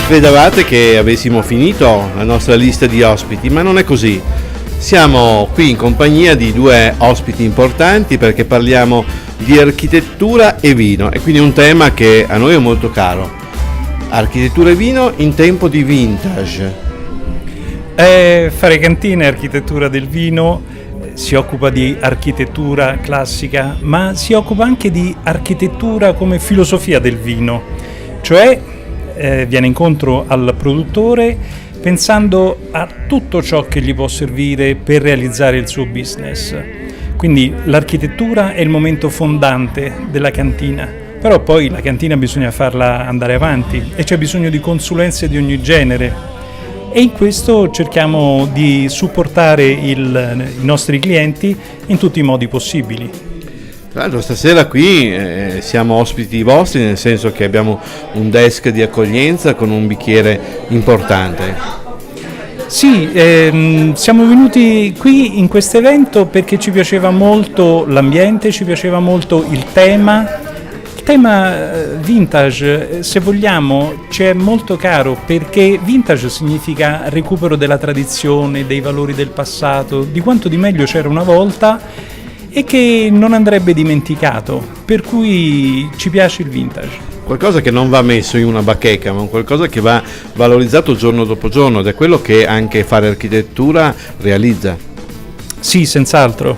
Credevate che avessimo finito la nostra lista di ospiti, ma non è così. Siamo qui in compagnia di due ospiti importanti perché parliamo di architettura e vino, e quindi un tema che a noi è molto caro. Architettura e vino in tempo di vintage. Fare Cantina e architettura del vino si occupa di architettura classica, ma si occupa anche di architettura come filosofia del vino, cioè viene incontro al produttore pensando a tutto ciò che gli può servire per realizzare il suo business. Quindi l'architettura è il momento fondante della cantina, però poi la cantina bisogna farla andare avanti e c'è bisogno di consulenze di ogni genere, e in questo cerchiamo di supportare i nostri clienti in tutti i modi possibili. Tra l'altro stasera qui siamo ospiti vostri, nel senso che abbiamo un desk di accoglienza con un bicchiere importante. Sì, siamo venuti qui in questo evento perché ci piaceva molto l'ambiente, ci piaceva molto il tema. Il tema vintage, se vogliamo, ci è molto caro perché vintage significa recupero della tradizione, dei valori del passato, di quanto di meglio c'era una volta e che non andrebbe dimenticato, per cui ci piace il vintage. Qualcosa che non va messo in una bacheca, ma qualcosa che va valorizzato giorno dopo giorno, ed è quello che anche Fare Architettura realizza. Sì, senz'altro.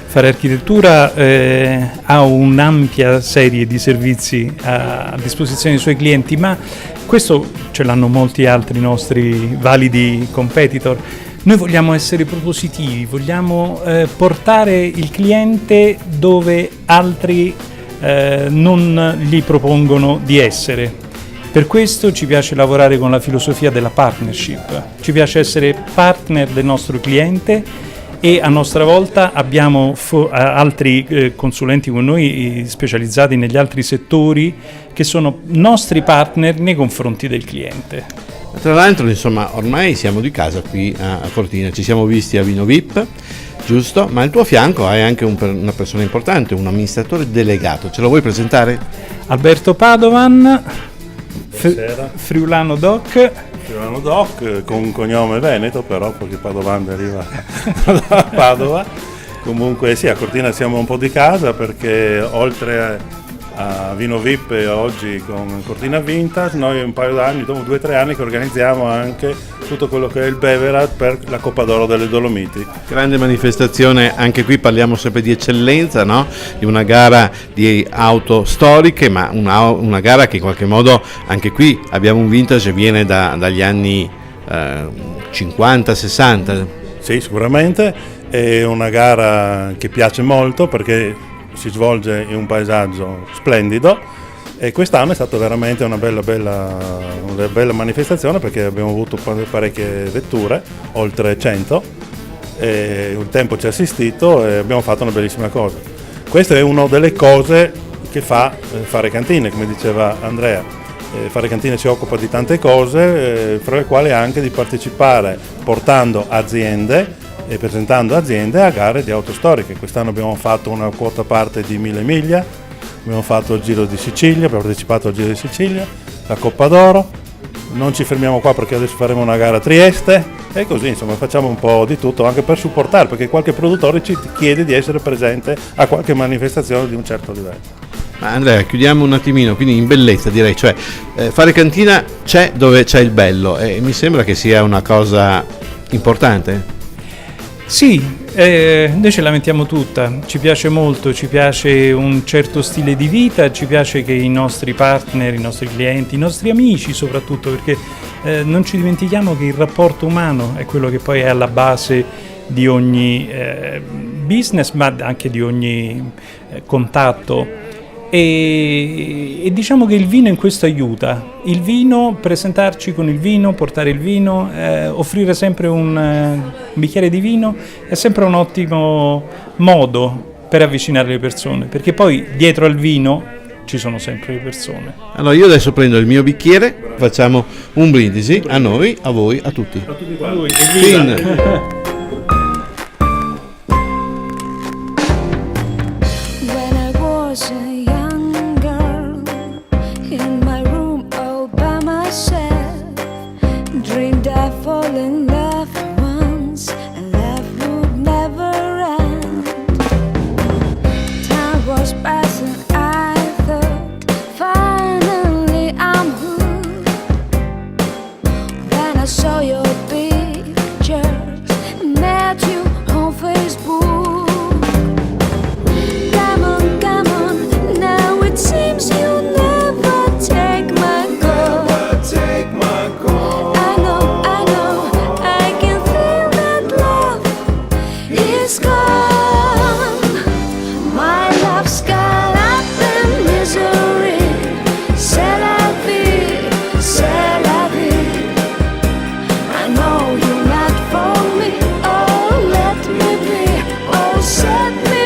Fare Architettura ha un'ampia serie di servizi a disposizione dei suoi clienti, ma questo ce l'hanno molti altri nostri validi competitor. Noi vogliamo essere propositivi, vogliamo portare il cliente dove altri non gli propongono di essere. Per questo ci piace lavorare con la filosofia della partnership, ci piace essere partner del nostro cliente e a nostra volta abbiamo altri consulenti con noi specializzati negli altri settori che sono nostri partner nei confronti del cliente. Tra l'altro, insomma, ormai siamo di casa qui a Cortina, ci siamo visti a Vino VIP, giusto? Ma al tuo fianco hai anche una persona importante, un amministratore delegato. Ce lo vuoi presentare? Alberto Padovan, Friulano Doc. Friulano Doc, con un cognome veneto però, perché Padovan deriva da Padova. Comunque sì, a Cortina siamo un po' di casa perché oltre a Vino VIP e oggi con Cortina Vintage, noi un paio d'anni, dopo 2 o 3 anni che organizziamo anche tutto quello che è il beverage per la Coppa d'Oro delle Dolomiti. Grande manifestazione, anche qui parliamo sempre di eccellenza, no? Di una gara di auto storiche, ma una gara che in qualche modo, anche qui abbiamo un vintage che viene dagli anni 50-60. Sì, sicuramente, è una gara che piace molto perché si svolge in un paesaggio splendido e quest'anno è stata veramente una bella manifestazione perché abbiamo avuto parecchie vetture, oltre 100, e il tempo ci ha assistito e abbiamo fatto una bellissima cosa. Questa è una delle cose che fa Fare Cantine, come diceva Andrea. Fare Cantine si occupa di tante cose, fra le quali anche di partecipare portando aziende e presentando aziende a gare di auto storiche. Quest'anno abbiamo fatto una quota parte di 1000 miglia, abbiamo fatto il Giro di Sicilia, abbiamo partecipato al Giro di Sicilia, la Coppa d'Oro, non ci fermiamo qua perché adesso faremo una gara a Trieste e così insomma facciamo un po' di tutto anche per supportare, perché qualche produttore ci chiede di essere presente a qualche manifestazione di un certo livello. Ma Andrea, chiudiamo un attimino, quindi in bellezza direi, cioè Fare Cantina c'è dove c'è il bello e mi sembra che sia una cosa importante. Sì, noi ce la mettiamo tutta, ci piace molto, ci piace un certo stile di vita, ci piace che i nostri partner, i nostri clienti, i nostri amici soprattutto, perché non ci dimentichiamo che il rapporto umano è quello che poi è alla base di ogni business, ma anche di ogni contatto. E diciamo che il vino in questo aiuta, il vino, presentarci con il vino, portare il vino, offrire sempre un bicchiere di vino è sempre un ottimo modo per avvicinare le persone, perché poi dietro al vino ci sono sempre le persone. Allora io adesso prendo il mio bicchiere, facciamo un brindisi a noi, a voi, a tutti. A tutti quanti. Fin. In my room all by myself, set me